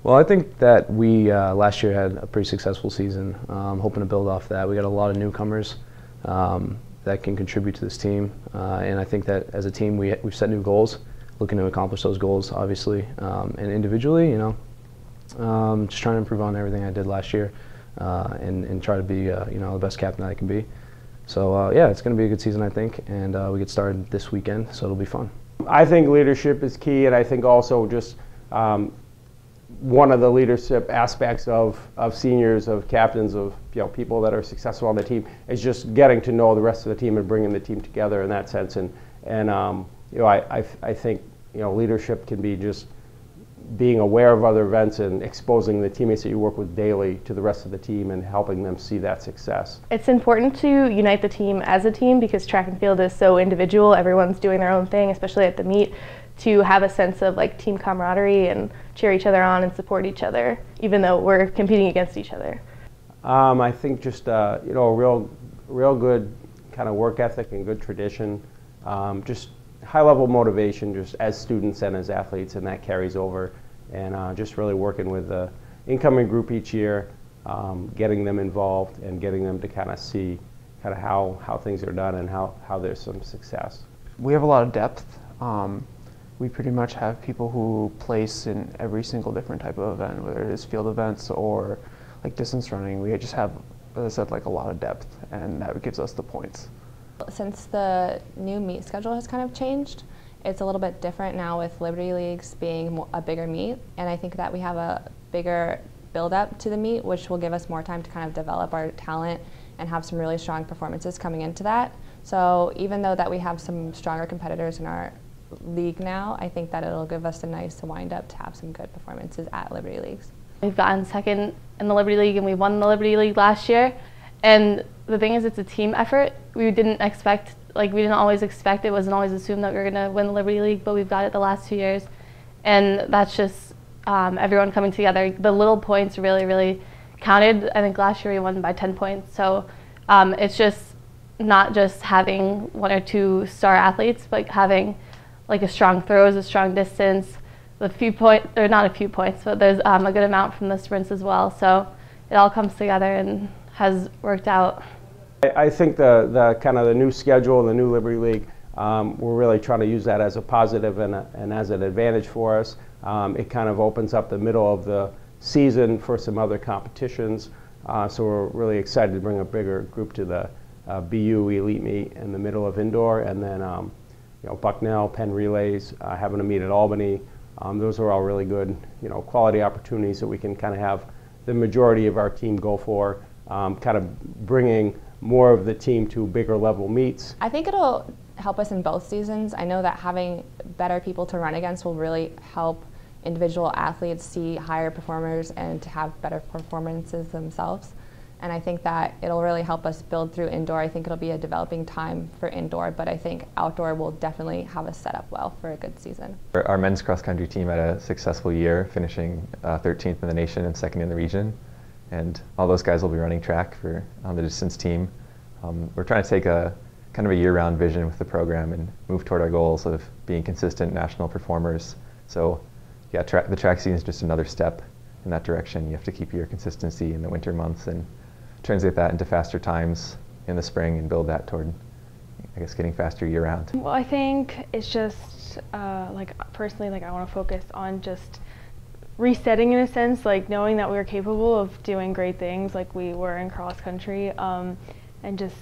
Well, I think that we last year had a pretty successful season. Hoping to build off that. We got a lot of newcomers that can contribute to this team, and I think that as a team we've set new goals, looking to accomplish those goals, obviously, and individually, just trying to improve on everything I did last year, and try to be the best captain that I can be. So yeah, it's going to be a good season, I think, and we get started this weekend, so it'll be fun. I think leadership is key, and I think also just one of the leadership aspects of seniors, of captains, of people that are successful on the team is just getting to know the rest of the team and bringing the team together in that sense. And I think leadership can be just being aware of other events and exposing the teammates that you work with daily to the rest of the team and helping them see that success. It's important to unite the team as a team because track and field is so individual. Everyone's doing their own thing, especially at the meet, to have a sense of like team camaraderie and cheer each other on and support each other, even though we're competing against each other. I think just a real good kind of work ethic and good tradition, just high-level motivation just as students and as athletes, and that carries over, and just really working with the incoming group each year, getting them involved and getting them to kind of see kind of how things are done and how there's some success. We have a lot of depth. We pretty much have people who place in every single different type of event, whether it is field events or like distance running. We just have, as I said, like a lot of depth, and that gives us the points. Since the new meet schedule has kind of changed, it's a little bit different now with Liberty Leagues being a bigger meet, and I think that we have a bigger build-up to the meet, which will give us more time to kind of develop our talent and have some really strong performances coming into that. So even though that we have some stronger competitors in our league now, I think that it'll give us a nice wind up to have some good performances at Liberty Leagues. We've gotten second in the Liberty League and we won the Liberty League last year, and the thing is, it's a team effort. We didn't always expect, it wasn't always assumed that we were going to win the Liberty League, but we've got it the last 2 years, and that's just everyone coming together. The little points really, really counted. I think last year we won by 10 points, so it's just not just having 1 or 2 star athletes, but having like a strong throws, a strong distance, a few points, or not a few points, but there's a good amount from the sprints as well. So it all comes together and has worked out. I think the kind of the new schedule, the new Liberty League, we're really trying to use that as a positive and as an advantage for us. It kind of opens up the middle of the season for some other competitions. So we're really excited to bring a bigger group to the BU Elite Meet in the middle of indoor, and then Bucknell, Penn Relays, having a meet at Albany. Those are all really good, quality opportunities that we can kind of have the majority of our team go for, kind of bringing more of the team to bigger level meets. I think it'll help us in both seasons. I know that having better people to run against will really help individual athletes see higher performers and to have better performances themselves. And I think that it'll really help us build through indoor. I think it'll be a developing time for indoor, but I think outdoor will definitely have us set up well for a good season. Our men's cross country team had a successful year, finishing 13th in the nation and 2nd in the region. And all those guys will be running track on the distance team. We're trying to take a kind of a year-round vision with the program and move toward our goals of being consistent national performers. So yeah, the track season is just another step in that direction. You have to keep your consistency in the winter months and translate that into faster times in the spring and build that toward, I guess, getting faster year-round. Well, I think it's just, personally, I want to focus on just resetting in a sense, knowing that we were capable of doing great things like we were in cross country, and just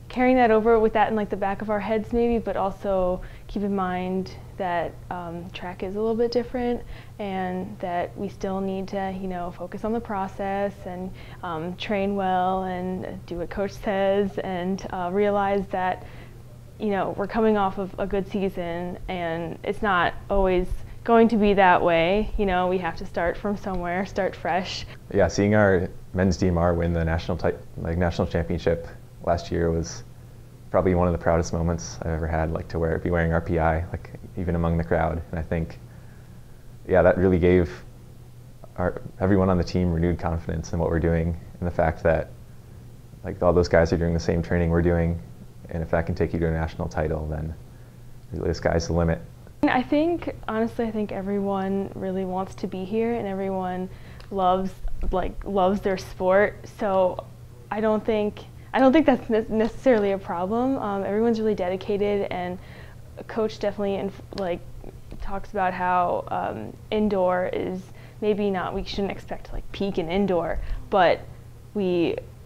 carrying that over with that in the back of our heads maybe, but also keep in mind that track is a little bit different and that we still need to focus on the process and train well and do what coach says, and realize that we're coming off of a good season and it's not always going to be that way. We have to start from somewhere, start fresh. Yeah, seeing our men's DMR win the national championship last year was probably one of the proudest moments I've ever had, to be wearing our PI, even among the crowd. And I think, yeah, that really gave everyone on the team renewed confidence in what we're doing, and the fact that all those guys are doing the same training we're doing, and if that can take you to a national title, then really the sky's the limit. I think, honestly, I think everyone really wants to be here and everyone loves their sport. So I don't think that's necessarily a problem. Everyone's really dedicated, and coach definitely talks about how indoor is maybe not, we shouldn't expect to peak in indoor, but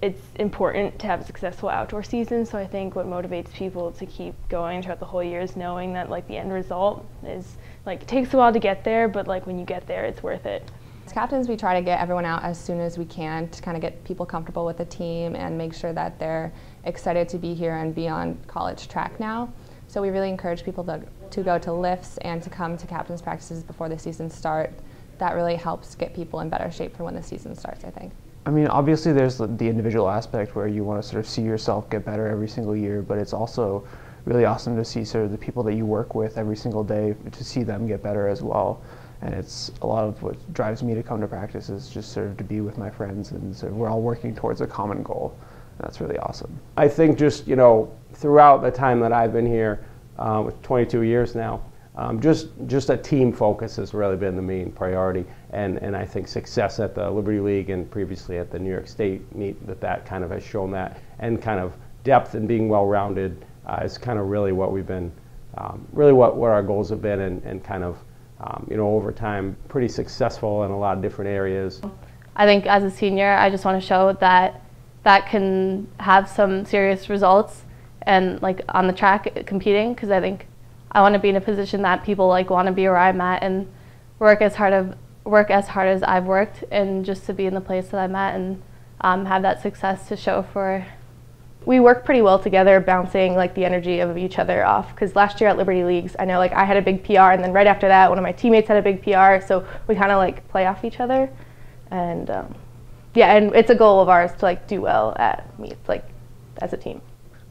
it's important to have a successful outdoor season. So I think what motivates people to keep going throughout the whole year is knowing that the end result is it takes a while to get there, but when you get there, it's worth it. As captains, we try to get everyone out as soon as we can to kind of get people comfortable with the team and make sure that they're excited to be here and be on college track now. So we really encourage people to go to lifts and to come to captains practices before the season starts. That really helps get people in better shape for when the season starts, I think. I mean, obviously there's the individual aspect where you want to sort of see yourself get better every single year, but it's also really awesome to see sort of the people that you work with every single day, to see them get better as well. And it's a lot of what drives me to come to practice is just sort of to be with my friends, and sort of we're all working towards a common goal. That's really awesome. I think just, throughout the time that I've been here, with 22 years now, just a team focus has really been the main priority, and I think success at the Liberty League and previously at the New York State meet that kind of has shown that, and kind of depth and being well-rounded is kind of really what we've been, really what our goals have been, and kind of, over time, pretty successful in a lot of different areas. I think as a senior, I just want to show that can have some serious results, and on the track competing, because I think I want to be in a position that people want to be where I'm at, and work as hard as I've worked, and just to be in the place that I'm at, and have that success to show for. We work pretty well together, bouncing the energy of each other off, because last year at Liberty Leagues, I know I had a big PR, and then right after that one of my teammates had a big PR, so we kind of play off each other, and yeah, and it's a goal of ours to do well at meets as a team.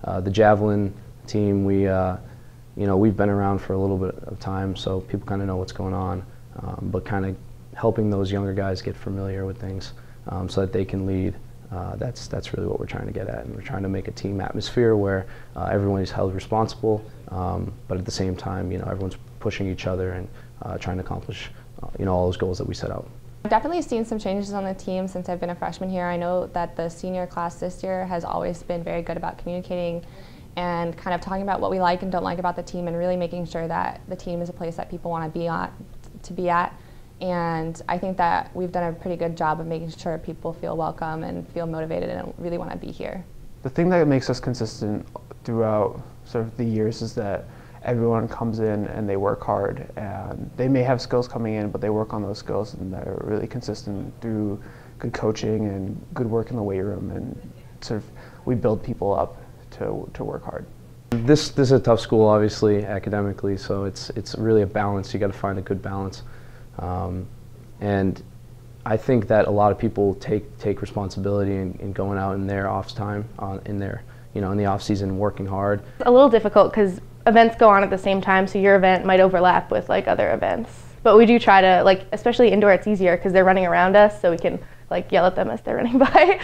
The javelin team, we've been around for a little bit of time, so people kind of know what's going on, but kind of helping those younger guys get familiar with things so that they can lead. That's really what we're trying to get at, and we're trying to make a team atmosphere where everyone is held responsible, but at the same time, everyone's pushing each other and trying to accomplish, all those goals that we set out. I've definitely seen some changes on the team since I've been a freshman here. I know that the senior class this year has always been very good about communicating and kind of talking about what we like and don't like about the team, and really making sure that the team is a place that people want to be at. And I think that we've done a pretty good job of making sure people feel welcome and feel motivated and really want to be here. The thing that makes us consistent throughout sort of the years is that everyone comes in and they work hard, and they may have skills coming in, but they work on those skills, and they're really consistent through good coaching and good work in the weight room, and sort of we build people up to work hard. This is a tough school, obviously, academically, so it's really a balance. You got to find a good balance, and I think that a lot of people take responsibility in going out in their off time, in the off season, working hard. It's a little difficult because events go on at the same time, so your event might overlap with other events. But we do try to, especially indoor, it's easier because they're running around us, so we can yell at them as they're running by.